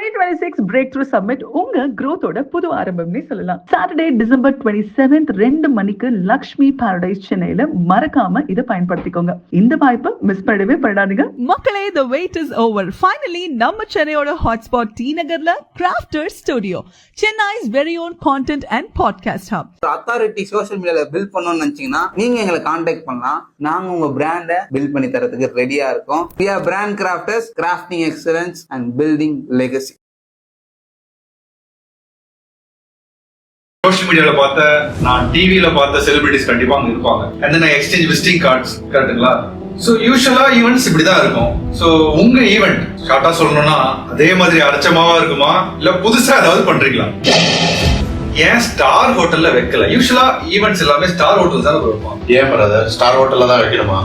2026 Breakthrough Summit உங்க growth-ஓட புது ஆரம்பம்னே சொல்லலாம். Saturday, December 27th 2 மணிக்கு லக்ஷ்மி பாரடைஸ் சென்னையில மறக்காம இதை பயன்படுத்திக்கோங்க. இந்த வாய்ப்பை மிஸ் பண்ணவே பண்ணாதீங்க. மக்களே, the wait is over. Finally, நம்ம சென்னையோட hotspot டி நகர்ல crafters studio, Chennai's very own content and podcast hub. Authority social மீடியால பில்ட் பண்ணணும்னு நினைச்சீங்கன்னா நீங்க எங்களை கான்டாக்ட் பண்ணலாம். நாங்க உங்க பிராண்டை பில்ட் பண்ணி தரதுக்கு ரெடியா இருக்கோம். We are brand crafters, crafting excellence and building legacy. Social மீடியால பார்த்த, நான் டிவில பார்த்த செலிபிரிட்டிஸ் கண்டிப்பா அங்க இருப்பாங்க. and then I exchange visiting cards. கரெக்ட்டுங்களா? சோ யூசுவலா ஈவென்ட்ஸ் இப்படிதான் இருக்கும். சோ உங்க ஈவென்ட் ஷார்ட்டா சொல்லணும்னா அதே மாதிரி அரைச்சமாவா இருக்குமா, இல்ல புதுசா ஏதாவது பண்றீங்களா? ஏன் ஸ்டார் ஹோட்டல்ல வைக்கல? யூசுவலா ஈவென்ட்ஸ் எல்லாமே ஸ்டார் ஹோட்டல் தான் வைப்பாங்க. ஏன் பிரதர் ஸ்டார் ஹோட்டல்ல தான் வைக்கணுமா?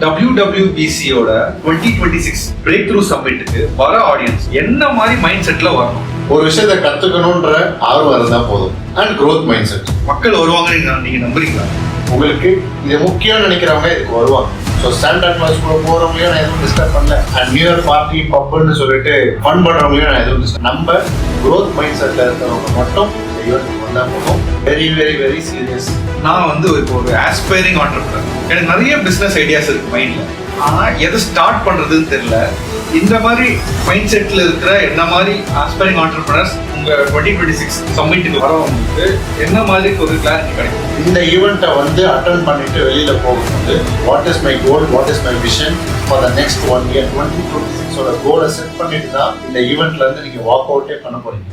WWBC-யோட 2026 Breakthrough Summit-க்கு வர ஆடியன்ஸ் என்ன மாதிரி மைண்ட் செட்ல வரணும்? ஒரு விஷயத்தை கத்துக்கணும்ன்ற ஆர்வம் இருந்தா போதும். And growth mind set. மக்கள் வருவாங்கன்னு நீங்க நம்புறீங்களா? உங்களுக்கு இது முக்கியம் நினைக்கிறவங்க இதுக்கு வருவாங்க. ஸோ ஸ்டாண்டர்ட் கிளாஸ்க்குள்ள போறவங்களையும் நான் எதுவும் டிஸ்டர்ப் பண்ணல. அண்ட் நியூ இயர் பார்ட்டி பப்புன்னு சொல்லிட்டு ஃபன் பண்றவங்களையும் நான் எதுவும் டிஸ்டர்ப். நம்ம growth மைண்ட் செட்ல இருக்கிறவங்க மட்டும் வந்தா போதும். Very very very serious. நான் இப்போ ஒரு ஆஸ்பைரிங் ஆண்டர்பிரனர். எனக்கு நிறைய பிசினஸ் ஐடியாஸ் இருக்கு மைண்ட்ல. ஆனா எதை ஸ்டார்ட் பண்றதுன்னு தெரியல. இந்த மாதிரி மைண்ட் செட்ல இருக்கிற என்ன மாதிரி ஆஸ்பைரிங் ஆண்டர்பிரனர்ஸ் உங்க 2026 சம்மிட்டுக்கு வரவங்களுக்கு என்ன மாதிரி ஒரு கிளாரிட்டி கிடைக்கும்? இந்த ஈவெண்ட்டை அட்டெண்ட் பண்ணிட்டு வெளியில போகும்போது what is my goal, what is my vision for the next 1 year 2026 கோலை செட் பண்ணிட்டு தான் இந்த ஈவெண்ட்ல இருந்து நீங்க வாக் அவுட்டே பண்ண போறீங்க.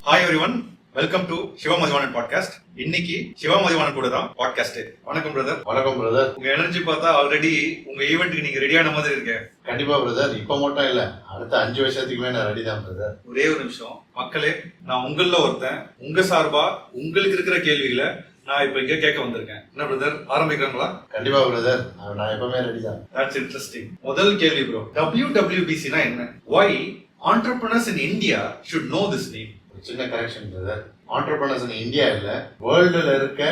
Hi everyone, welcome to Siva Mathivanan podcast. இன்னைக்கு சிவா மதிவாணன் கூட தான் பாட்காஸ்ட். வணக்கம் பிரதர். வணக்கம் பிரதர். உங்க எனர்ஜி பார்த்தா ஆல்ரெடி உங்க ஈவென்ட்க்கு நீங்க ரெடியான மாதிரி இருக்கேன். கண்டிப்பா பிரதர். இப்ப மட்டும் இல்ல, அடுத்த 5 வருஷத்துக்குமே நான் ரெடி தான் பிரதர். ஒரே ஒரு நிமிஷம் மக்களே, நான் உங்கள ஒருத்தன். உங்க சார்பா உங்களுக்கு இருக்கிற கேள்விகளை நான் இப்ப இங்க கேட்க வந்திருக்கேன். என்ன பிரதர், ஆரம்பிக்கிறாங்களா? கண்டிப்பா பிரதர், நான் எப்பவுமே ரெடி தான். That's interesting. முதல் கேள்வி ப்ரோ, WWBC னா என்ன? Why entrepreneurs in India should know this name? சின்ன correction brother. Entrepreneurs in India இல்ல, வேர்ல்டுல இருக்க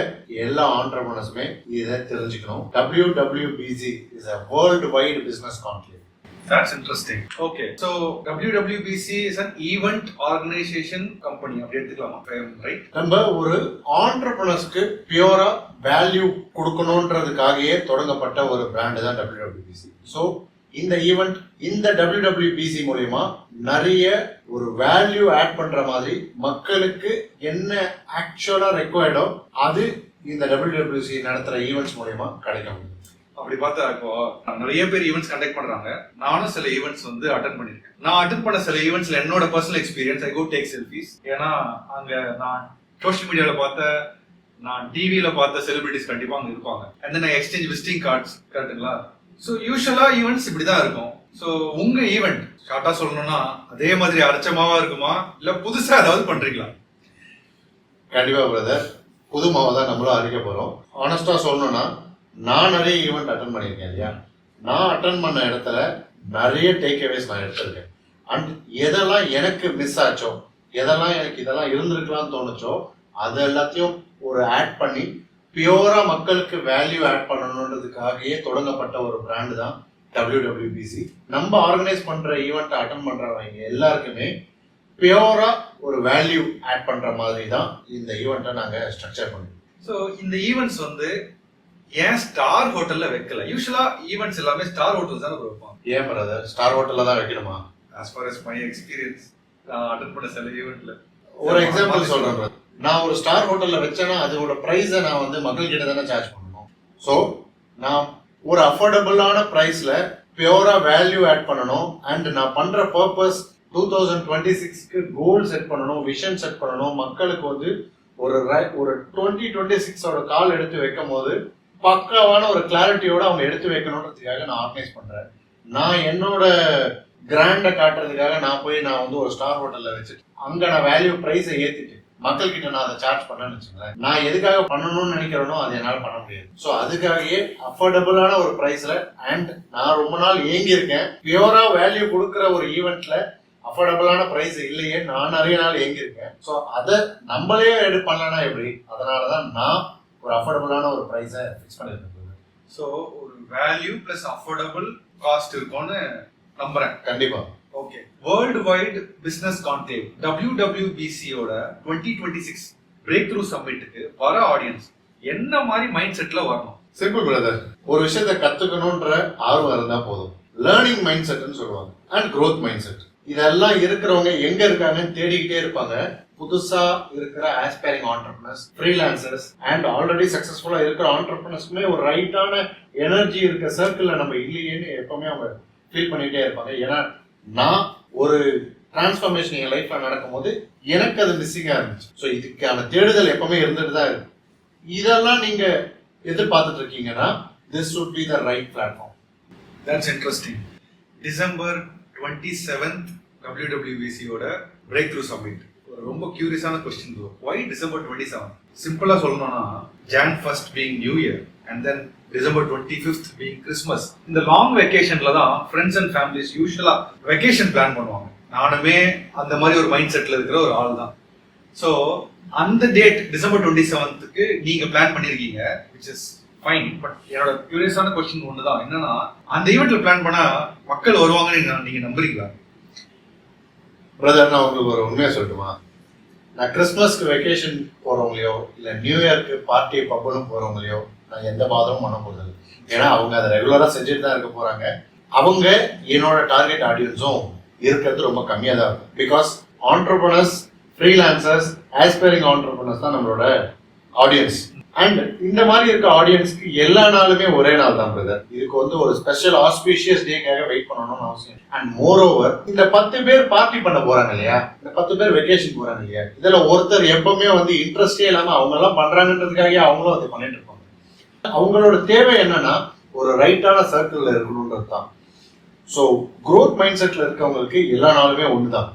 எல்லா ஆண்டர்பிரனர்ஸுமே இதை தெரிஞ்சுக்கணும். WWBC is a worldwide business conclave. That's interesting. Okay, so WWBC is an event organization company. அப்படி எடுத்துக்கலாமா? Right? நம்ம ஒரு ஆண்டர்பிரனர்ஸ்க்கு பியூரா வேல்யூ கொடுக்கணும்ன்றதுக்காகவே தொடங்கப்பட்ட ஒரு பிராண்ட் தான் WWBC. ஸோ இந்த ஈவெண்ட், இந்த WWBC மூலமா நிறைய ஒரு வேல்யூ ஆட் பண்ற மாதிரி மக்களுக்கு என்ன ஆக்சுவலா ரெக்வயர்டோ அது இந்த WWBC நடத்துற ஈவெண்ட்ஸ் மூலமா கிடைக்கும். அப்படி பார்த்தா இப்போ நிறைய பேர் ஈவெண்ட்ஸ் கண்டக்ட் பண்றாங்க. நானும் சில ஈவெண்ட்ஸ் அட்டென்ட் பண்ணிருக்கேன். நான் அட்டென்ட் பண்ண சில ஈவெண்ட்ஸ்ல என்னோட பர்சனல் எக்ஸ்பீரியன்ஸ், ஐ கோ டேக் செல்ஃபீஸ். ஏன்னா அங்க நான் சோஷியல் மீடியால பார்த்த, நான் டிவில பார்த்த செலிபிரிட்டிஸ் கண்டிப்பா அங்க இருப்பாங்க. and then I exchange visiting cards. கரெக்ட்டுங்களா? ஸோ யூசுவலா ஈவெண்ட்ஸ் இப்படிதான் இருக்கும். ஸோ உங்க ஈவெண்ட் ஷார்ட்டா சொல்லணும்னா அதே மாதிரி அரைச்சமாவா இருக்குமா, இல்ல புதுசா ஏதாவது பண்றீங்களா? கண்டிப்பா பிரதர், புது மாவை தான் நம்மளும் அறிக்க போறோம். ஆனஸ்டா சொல்லணும்னா நான் நிறைய ஈவெண்ட் அட்டன் பண்ணியிருக்கேன் இல்லையா. நான் அட்டன் பண்ண இடத்துல நிறைய டேக் அவேஸ் நான் எடுத்திருக்கேன். அண்ட் எதெல்லாம் எனக்கு மிஸ் ஆச்சோ, எதெல்லாம் எனக்கு இதெல்லாம் இருந்திருக்கலாம்னு தோணுச்சோ அது எல்லாத்தையும் ஒரு ஆட் பண்ணி பியூரா மக்களுக்கு வேல்யூ ஆட் பண்ணணுன்றதுக்காகவே தொடங்கப்பட்ட ஒரு பிராண்டு தான் WWBC. நம்ம ஆர்கனைஸ் பண்ற ஈவெண்ட் அட்டன் பண்றவங்க எல்லாருக்குமே பியூரா ஒரு வேல்யூ ஆட் பண்ற மாதிரி தான் இந்த ஈவெண்ட்டை நாங்க ஸ்ட்ரக்சர் பண்ணுவோம். ஸோ இந்த ஈவெண்ட்ஸ் ஏன் ஸ்டார் ஹோட்டல்ல வைக்கல? யூசுவலா ஈவெண்ட்ஸ் எல்லாமே ஸ்டார் ஹோட்டல்ஸ் தான் வைப்பாங்க. ஏன் பிரதர் ஸ்டார் ஹோட்டல்ல தான் வைக்கணுமா? as far as my experience, attend பண்ண சில ஈவெண்ட்ல ஒரு எக்ஸாம்பிள் சொல்றேன் பிரதர். நான் ஒரு ஸ்டார் ஹோட்டல்ல வச்சேன்னா அதோட பிரைஸை நான் மக்கள் கிட்ட தானே சார்ஜ் பண்ணணும். ஸோ நான் ஒரு அஃபோர்டபுளான பிரைஸ்ல பியூரா வேல்யூ ஆட் பண்ணணும். அண்ட் நான் பண்ற பர்பஸ் 2026க்கு கோல் செட் பண்ணணும், விஷன் செட் பண்ணணும். மக்களுக்கு ஒரு 2026ஓட கால் எடுத்து வைக்கும் போது பக்காவான ஒரு கிளாரிட்டியோட அவங்க எடுத்து வைக்கணுன்றதுக்காக நான் ஆர்கனைஸ் பண்றேன். நான் என்னோட கிராண்டை காட்டுறதுக்காக நான் போய் ஒரு ஸ்டார் ஹோட்டல்ல வச்சுட்டு அங்க நான் வேல்யூ பிரைஸை ஏத்திட்டு மக்கள் கிட்ட நான் அதை சார்ஜ் பண்ணேன்னு வச்சுங்களேன். நான் எதுக்காக பண்ணணும்னு நினைக்கிறேனோ அது என்னால் பண்ண முடியாது. ஸோ அதுக்காகவே அஃபோர்டபுளான ஒரு பிரைஸ்ல, அண்ட் நான் ரொம்ப நாள் ஏங்கி இருக்கேன், பியூரா வேல்யூ கொடுக்குற ஒரு ஈவெண்ட்ல அஃபோர்டபுளான பிரைஸ் இல்லையே நான் நிறைய நாள் எங்கிருக்கேன். ஸோ அதை நம்மளே பண்ணலாம்னா எப்படி? அதனாலதான் நான் ஒரு அஃபோர்டபுளான ஒரு ப்ரைஸை ஃபிக்ஸ் பண்ணிருக்கேன். ஸோ ஒரு வேல்யூ பிளஸ் அஃபோர்டபுள் காஸ்ட் இருக்கும்னு நம்புறேன். கண்டிப்பா. Okay, world wide business conclave WWBCயோட 2026 பிரேக் த்ரூ சம்மிட்டுக்கு வர ஆடியன்ஸ் என்ன மாதிரி மைண்ட் செட்ல வரணும்? சிம்பிள் பிரதர், ஒரு விஷயத்தை கத்துக்கணும்ன்ற ஆர்வம் இருந்தா போதும். லேர்னிங் மைண்ட் செட்னு சொல்லுவாங்க அண்ட் growth மைண்ட் செட். இதெல்லாம் இருக்கிறவங்க எங்க இருக்காங்கன்னு தேடிக்கிட்டே இருப்பாங்க. புதுசா இருக்கிற aspiring entrepreneurs, freelancers and already சக்சஸ்ஃபுல்லா இருக்கிற ஆண்டர்பிரினர்ஸ்க்குமே ஒரு ரைட்டான எனர்ஜி இருக்க சர்க்கிள்ல நம்ம இல்லையேன்னு எப்பவுமே அவங்க ஃபீல் பண்ணிட்டே இருப்பாங்க. ஏன்னா நான் ஒரு டிரான்ஸ்ஃபர்மேஷன் என் லைஃப்ல நடக்கும்போது எனக்கு அது மிஸ்ஸிங்கா இருந்துச்சு. ஸோ இதுக்கான தேடுதல் எப்பவுமே இருந்துட்டு தான் இருக்கு. இதெல்லாம் நீங்க எதிர்பார்த்துட்டு இருக்கீங்கன்னா this would be the right platform. That's interesting. December 27th WWBCயோட பிரேக் த்ரூ சம்மிட். ஒரு ரொம்ப கியூரியஸான கொஸ்டின் ப்ரோ. why December 27? சிம்பிளா சொல்லணும்னா Jan 1st being New Year and then December 25th being Christmas. இந்த லாங் வெக்கேஷன்ல தான் ஃப்ரெண்ட்ஸ் அண்ட் ஃபேமிலிஸ் யூஸ்வலா vacation plan பண்ணுவாங்க. நானுமே அந்த மாதிரி ஒரு மைண்ட் செட்ல இருக்கிற ஒரு ஆள் தான். ஸோ அந்த டேட் December 27க்கு நீங்க பிளான் பண்ணிருக்கீங்க, which is fine. பட் என்னோட கியூரியஸான கொஸ்டின் ஒண்ணுதான், என்னன்னா அந்த ஈவெண்ட்ல பிளான் பண்ணா மக்கள் வருவாங்கன்னு நீங்க நம்புறீங்களா? பிரதர், நான் உங்களுக்கு ஒரு உண்மையை சொல்லட்டுமா? நான் கிறிஸ்துமஸ்க்கு வெக்கேஷன் போறவங்களையோ இல்ல நியூ இயர்க்கு பார்ட்டி பப்புன்னு போறவங்களையோ நான் எந்த பாதமும் பண்ண போறது. ஏன்னா அவங்க அதை ரெகுலரா செஞ்சுட்டு தான் இருக்க போறாங்க. அவங்க என்னோட டார்கெட் ஆடியன்ஸும் இருக்கிறது ரொம்ப கம்மியா தான் இருக்கும். Because entrepreneurs, freelancers, aspiring entrepreneurs தான் நம்மளோட ஆடியன்ஸ். அண்ட் இந்த மாதிரி இருக்க ஆடியன்ஸ்க்கு எல்லா நாளுமே ஒரே நாள் தான் பிரதர். இதுக்கு வந்து ஒரு ஸ்பெஷல் ஆஸ்பீஷியஸ் டேக்காக வெயிட் பண்ணணும்னு அவசியம். அண்ட் மோர் ஓவர், இந்த 10 பேர் பார்ட்டி பண்ண போறாங்க இல்லையா, இந்த 10 பேர் வெக்கேஷன் போறாங்க இல்லையா, இதுல ஒருத்தர் எப்பவுமே வந்து இன்ட்ரெஸ்டே இல்லாம அவங்க எல்லாம் பண்றாங்கன்றதுக்காக அவங்களும் அதை பண்ணிட்டு இருப்பாங்க. அவங்களோட தேவை என்னன்னா ஒரு ரைட்டான சர்க்கிள்ல இருக்கணும்ன்றது தான். ஸோ growth மைண்ட் செட்ல இருக்கவங்களுக்கு எல்லா நாளுமே ஒண்ணுதான்.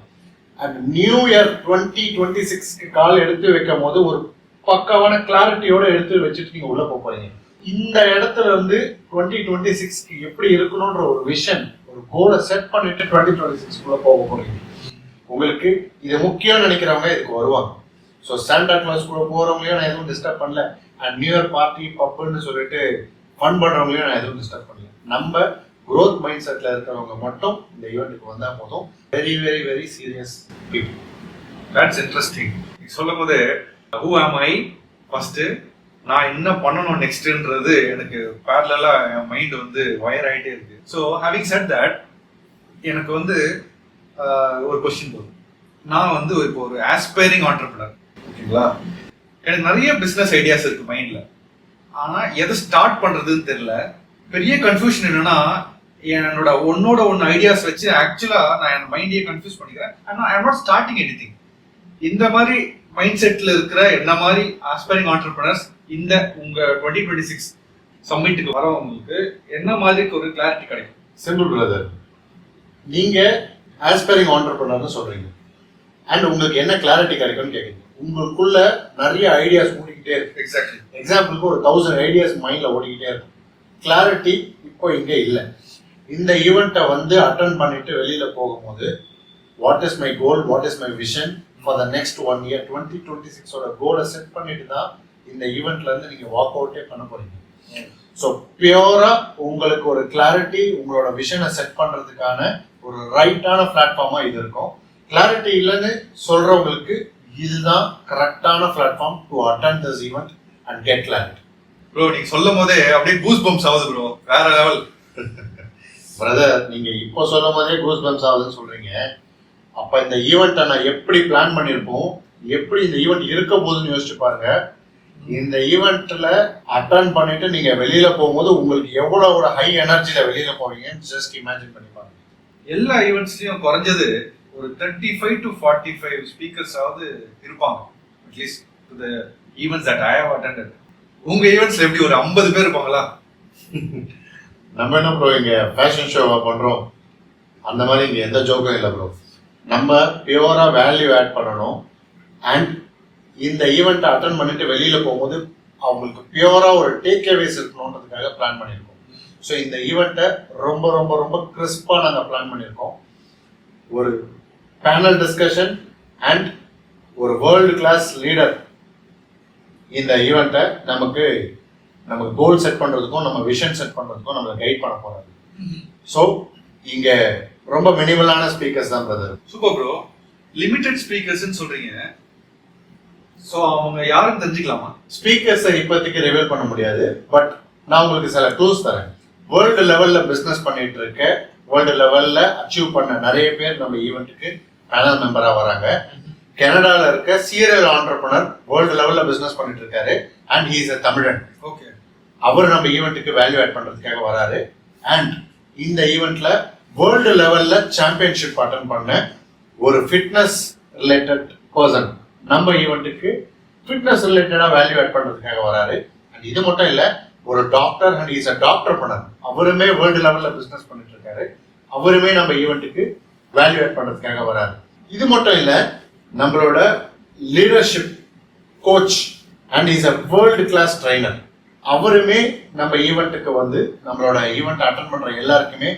அண்ட் நியூ இயர் 2026க்கு கால் எடுத்து வைக்கும் போது ஒரு பக்காவான கிளாரிட்டியோட எடுத்து வச்சுட்டு நீங்க உள்ள போறீங்க. இந்த இடத்துல வந்து 2026க்கு எப்படி இருக்கணும்ன்ற ஒரு விஷன், ஒரு கோலை செட் பண்ணிட்டு 2026க்குள்ள போக போறீங்க. உங்களுக்கு இது முக்கியம் நினைக்கிறவங்க இதுக்கு வருவாங்க. ஸோ சாண்டா கிளாஸ் கூட போறவங்களையும் நான் எதுவும் டிஸ்டர்ப் பண்ணல. அண்ட் நியூ இயர் பார்ட்டி பப்புன்னு சொல்லிட்டு ஃபன் பண்றவங்களையும் நான் எதுவும் டிஸ்டர்ப் பண்ணல. நம்ம growth மைண்ட் செட்ல இருக்கிறவங்க மட்டும் இந்த ஈவெண்ட்டுக்கு வந்தா போதும். Very very very serious people. That's interesting. நீ சொல்லும் போது who am I ஃபர்ஸ்ட், நான் என்ன பண்ணணும் நெக்ஸ்ட்ன்றது எனக்கு பேரலா என் மைண்ட் வந்து வயர் ஆகிட்டே இருக்கு. ஸோ ஹேவிங் செட் தட், எனக்கு வந்து ஒரு கொஸ்டின் போதும். நான் வந்து இப்போ ஒரு ஆஸ்பைரிங் ஆண்டர்பிரினர், ஓகேங்களா? எனக்கு நிறைய பிஸ்னஸ் ஐடியாஸ் இருக்கு மைண்ட்ல, ஆனா எதை ஸ்டார்ட் பண்றதுன்னு தெரியல. பெரிய கன்ஃபியூஷன் என்னன்னா, என்னோட ஒன்னு ஐடியாஸ் வச்சு ஆக்சுவலா நான் என் மைண்டையே கன்ஃபியூஸ் பண்ணிக்கிறேன். I am not starting anything. இந்த மாதிரி மைண்ட் செட்ல இருக்கிற என்ன மாதிரி ஆஸ்பைரிங் ஆண்டர்பிரினர்ஸ் இந்த உங்க 2026 சம்மிட்டுக்கு வரவங்களுக்கு என்ன மாதிரி ஒரு கிளாரிட்டி கிடைக்கும்? சிம்பிள் பிரதர், நீங்க ஆஸ்பைரிங் ஆண்டர்பிரினர்னு சொல்றீங்க அண்ட் உங்களுக்கு என்ன கிளாரிட்டி கிடைக்கும்னு கேக்குறீங்க. உங்களுக்குள்ள நிறைய ஐடியாஸ் ஓடிக்கிட்டே இருக்கு. எக்ஸாக்ட்லி. எக்ஸாம்பிளுக்கு ஒரு 1000 ஐடியாஸ் மைண்ட்ல ஓடிக்கிட்டே இருக்கும். கிளாரிட்டி இப்போ இங்க இல்லை. இந்த ஈவெண்ட்டை வந்து அட்டென்ட் பண்ணிட்டு வெளியில போகும்போது what is my goal, what is my vision for the next 1 year 2026ஓட கோலை செட் பண்ணிட்டு தான் இந்த ஈவெண்ட்ல இருந்து நீங்க வாக் அவுட்டே பண்ண போறீங்க. ஸோ பியூரா உங்களுக்கு ஒரு கிளாரிட்டி, உங்களோட விஷனை செட் பண்றதுக்கான ஒரு ரைட்டான பிளாட்ஃபார்மா இது இருக்கும். கிளாரிட்டி இல்லைன்னு சொல்றவங்களுக்கு இதுதான் கரெக்டான platform to attend this event and get clarity. Bro நீங்க சொல்லும் போதே அப்படியே கூஸ் பம்ப்ஸ் ஆகுது ப்ரோ, வேற லெவல். பிரதர், நீங்க இப்போ சொல்லும் போதே கூஸ் பம்ப்ஸ் ஆகுதுன்னு சொல்றீங்க. அப்ப இந்த ஈவெண்ட்டை நான் எப்படி பிளான் பண்ணிருப்போம், எப்படி இந்த ஈவெண்ட் இருக்க போகுதுன்னு யோசிச்சு பாருங்க. இந்த ஈவெண்ட்ல அட்டெண்ட் பண்ணிட்டு நீங்க வெளியில போகும்போது உங்களுக்கு எவ்வளவு ஒரு ஹை எனர்ஜில வெளியில போவீங்கன்னு ஜஸ்ட் இமேஜின் பண்ணி பாருங்க. எல்லா ஈவெண்ட்ஸ்லயும் குறைஞ்சது ஒரு 35 to 45 ஸ்பீக்கர்ஸ் ஆவது இருப்பாங்க, at least to the events that I have attended. உங்க ஈவெண்ட்ஸ்ல எப்படி ஒரு 50 பேர் இருப்பாங்களா? நம்ம என்ன ப்ரோ இங்க ஃபேஷன் ஷோவா பண்றோம்? அந்த மாதிரி இங்க எந்த ஜோக்கும் இல்லை ப்ரோ. நம்ம பியூரா வேல்யூ ஆட் பண்ணணும் அண்ட் இந்த ஈவெண்ட்டை அட்டென்ட் பண்ணிட்டு வெளியில போகும்போது அவங்களுக்கு பியூரா ஒரு டேக் அவேஸ் இருக்கணுன்றதுக்காக பிளான் பண்ணியிருக்கோம். ஸோ இந்த ஈவெண்ட்டை ரொம்ப ரொம்ப ரொம்ப கிறிஸ்பா நாங்கள் பிளான் பண்ணியிருக்கோம். ஒரு பேனல் டிஸ்கஷன் அண்ட் ஒரு வேர்ல்டு கிளாஸ் லீடர் இந்த ஈவெண்ட்டை நமக்கு கோல் செட் பண்றதுக்கும் நம்ம விஷன் செட் பண்றதுக்கும் நம்மளை கைட் பண்ண போறாரு. ஸோ இங்க ரொம்ப மினிமலான ஸ்பீக்கர்ஸ் தான் பிரதர். Super bro. லிமிடெட் ஸ்பீக்கர்ஸ்னு சொல்றீங்க. ஸோ அவங்க யாருன்னு தெரிஞ்சுக்கலாமா? ஸ்பீக்கர்ஸை இப்போதைக்கு ரிவீல் பண்ண முடியாது, பட் நான் உங்களுக்கு சில டூல்ஸ் தரேன். வேர்ல்டு லெவல்ல பிசினஸ் பண்ணிட்டு இருக்க, வேர்ல்டு லெவல்ல அச்சீவ் பண்ண நிறைய பேர் நம்ம ஈவெண்ட்டுக்கு பேனல் மெம்பரா வராங்க. கனடால இருக்க சீரியல் ஆண்டர்பிரனர் வேர்ல்டு லெவல்ல பிசினஸ் பண்ணிட்டு இருக்காரு அண்ட் ஹி இஸ் a தமிழன். ஓகே. அவர் நம்ம ஈவெண்ட்டுக்கு வேல்யூ ஆட் பண்றதுக்காக வராரு. அண்ட் இந்த ஈவெண்ட்ல வேர்ல்டு லெவல்ல சாம்பியன்ஷிப் அட்டன் பண்ண ஒரு ஃபிட்னஸ் ரிலேட்டட் பர்சன் நம்ம ஈவெண்ட்டுக்கு ஃபிட்னஸ் ரிலேட்டடா வேல்யூ ஆட் பண்றதுக்காக வராரு. அண்ட் இது மட்டும் இல்ல, ஒரு doctor and is a doctor பண்ணர், அவருமே வேர்ல்டு லெவல்ல பிசினஸ் பண்ணிட்டு இருக்காரு, அவருமே நம்ம ஈவெண்ட்டுக்கு வேல்யூ ஆட் பண்றதுக்காக வராரு. இது மட்டும் இல்ல, நம்மளோட leadership coach and is a world class trainer, அவருமே நம்ம ஈவெண்ட்டுக்கு வந்து நம்மளோட ஈவெண்ட் அட்டன் பண்ற எல்லாருக்குமே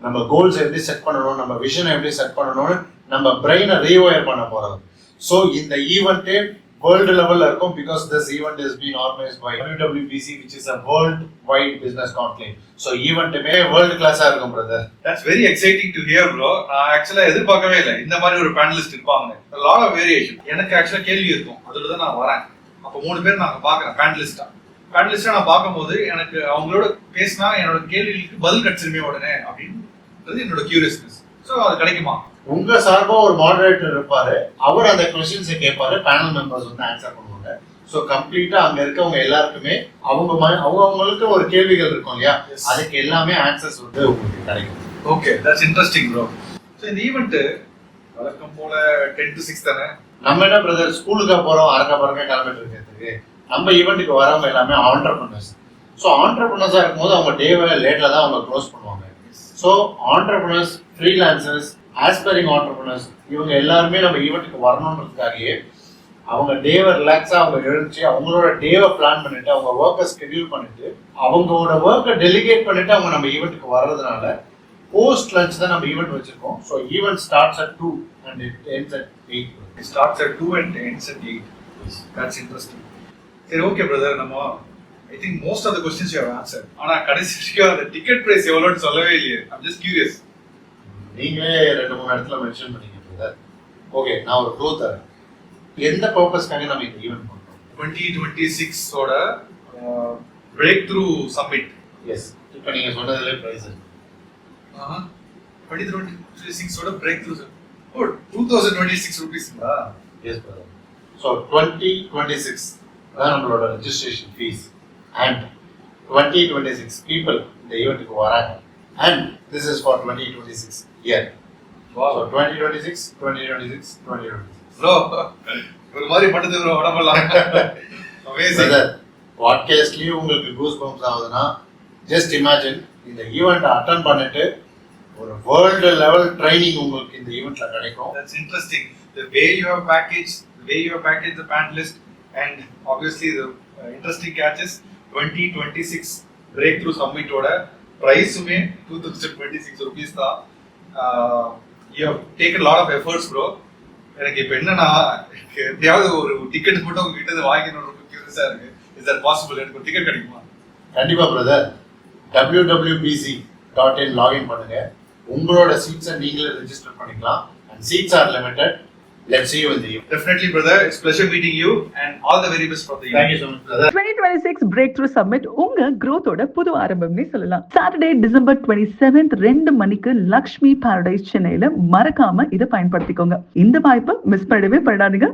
நம்ம கோல்ஸ் எப்படி செட் பண்ணணும், நம்ம விஷனை எப்படி செட் பண்ணணும்னு நம்ம பிரெயினை ரீவயர் பண்ண போறோம். ஸோ இந்த ஈவெண்ட்டே வேர்ல்டு லெவல்ல இருக்கும், because this event is been organised by WWBC, which is a world wide business conclave. So ஈவெண்ட்டுமே வேர்ல்டு கிளாஸா இருக்கும் brother. That's very exciting to hear bro. நான் ஆக்சுவலா எதிர்பார்க்கவே இல்லை இந்த மாதிரி ஒரு பேனலிஸ்ட் இருப்பாங்க. Lot of variation. எனக்கு ஆக்சுவலா கேள்வி இருக்கும், அதுல தான் நான் வரேன். அப்போ 3 பேர் நாங்க பாக்குறேன் பேனலிஸ்டா நான் பார்க்கும்போது எனக்கு அவங்களோட பேசினா என்னோட கேள்விகளுக்கு பதில் கிடைச்சிருமே உடனே அப்படின்றது என்னோட கியூரியஸ்னஸ். ஸோ அது கிடைக்குமா? உங்க சார்பா ஒரு மாடரேட்டர் இருப்பாரு, அவர் அந்த கொஸ்டின்ஸை கேட்பாரு, பேனல் மெம்பர்ஸ் வந்து ஆன்சர் பண்ணுவாங்க. ஸோ கம்ப்ளீட்டா அங்க இருக்கவங்க எல்லாருக்குமே அவங்களுக்கு ஒரு கேள்விகள் இருக்கும் இல்லையா, அதுக்கு எல்லாமே ஆன்சர்ஸ் வந்து உங்களுக்கு கிடைக்கும். Okay, that's interesting bro. So இந்த ஈவெண்ட் வழக்கம் போல 10 to 6 தானே? நம்ம என்ன பிரதர் ஸ்கூலுக்கா போறோம், அரக்க பறக்க கிளம்பிட்டு இருக்கிறதுக்கு. நம்ம ஈவெண்ட்டுக்கு வரவங்க எல்லாமே ஆண்டர்பிரினர்ஸ். ஸோ ஆண்டர்பிரினர்ஸா இருக்கும்போது அவங்க டேவை லேட்ல தான் அவங்க க்ளோஸ் பண்ணுவாங்க. So entrepreneurs, freelancers, aspiring entrepreneurs, இவங்க எல்லாருமே நம்ம ஈவெண்ட்டுக்கு வரணுன்றதுக்காகவே அவங்க டேவை ரிலாக்ஸா அவங்க எழுந்துச்சு அவங்களோட டேவை பிளான் பண்ணிட்டு அவங்க ஒர்க்கை ஸ்கெடியூல் பண்ணிட்டு அவங்களோட ஒர்க்கை டெலிகேட் பண்ணிட்டு அவங்க நம்ம ஈவெண்ட்டுக்கு வர்றதுனால போஸ்ட் லஞ்ச் தான் நம்ம ஈவெண்ட் வச்சிருக்கோம். So event starts at 2 and it ends at 8. It starts at 2 and ends at 8. That's interesting. சரி, ஓகே பிரதர். நம்ம I think most of the questions you have answered. ஆனா கடைசிக்கு அந்த டிக்கெட் பிரைஸ் எவ்வளவுன்னு சொல்லவே இல்லையே. I am just curious. நீங்களே 2-3 இடத்துல மென்ஷன் பண்ணீங்க பிரதர். ஓகே, நான் ஒரு க்ளூ தரேன். எந்த பர்பஸ்க்காக நம்ம இந்த ஈவெண்ட் பண்றோம்? 2026 ஓட பிரேக் த்ரூ சம்மிட். எஸ், இப்போ நீங்க சொன்னதுல பிரைஸ் 2026 ஓட பிரேக் த்ரூ. ஓ, 2026 ரூபீஸ்ங்களா? Yes brother. ஸோ 2026 தான் நம்மளோட ரெஜிஸ்ட்ரேஷன் ஃபீஸ் அண்ட் 2026 பீப்புள் இந்த ஈவெண்ட்டுக்கு வராங்க and this is for 2026 year. So 2026 bro ஒரு மாதிரி பண்ணுது ப்ரோ உடம்பெல்லாம். அமேசிங். பாட்காஸ்ட்லயும் உங்களுக்கு கூஸ் பம்ப்ஸ் ஆகுதுன்னா ஜஸ்ட் இமேஜின் இந்த ஈவெண்ட் அட்டெண்ட் பண்ணிட்டு ஒரு வேர்ல்டு லெவல் ட்ரைனிங் உங்களுக்கு இந்த ஈவெண்ட்ல கிடைக்கும். That's interesting. The way you have packaged the panelist, and obviously the interesting catch is 2026 breakthrough summit ஓட பிரைஸுமே 2026 rupees தான். You have taken a lot of efforts bro. எனக்கு இப்போ என்னன்னா எப்படியாவது ஒரு டிக்கெட் மட்டும் உங்ககிட்ட வாங்கிக்கணும் ரொம்ப கியூரியஸா இருக்கு. Is that possible? எனக்கு ஒரு டிக்கெட் கிடைக்குமா? கண்டிப்பா பிரதர். www.bc.in லாகின் பண்ணுங்க, உங்களோட சீட்ஸை நீங்களே ரெஜிஸ்டர் பண்ணிக்கலாம் and seats are limited. Let's see you in the evening. Definitely brother, it's pleasure meeting you and all the very best for the event. Thank you so much brother. 2026 Breakthrough Summit உங்க growth-ஓட புது ஆரம்பம்னே சொல்லலாம். Saturday December 27th 2 மணிக்கு Lakshmi Paradise சென்னையில மறக்காம இதை பயன்படுத்திக்கோங்க. இந்த வாய்ப்பை மிஸ் பண்ணவே பண்ணாதீங்க.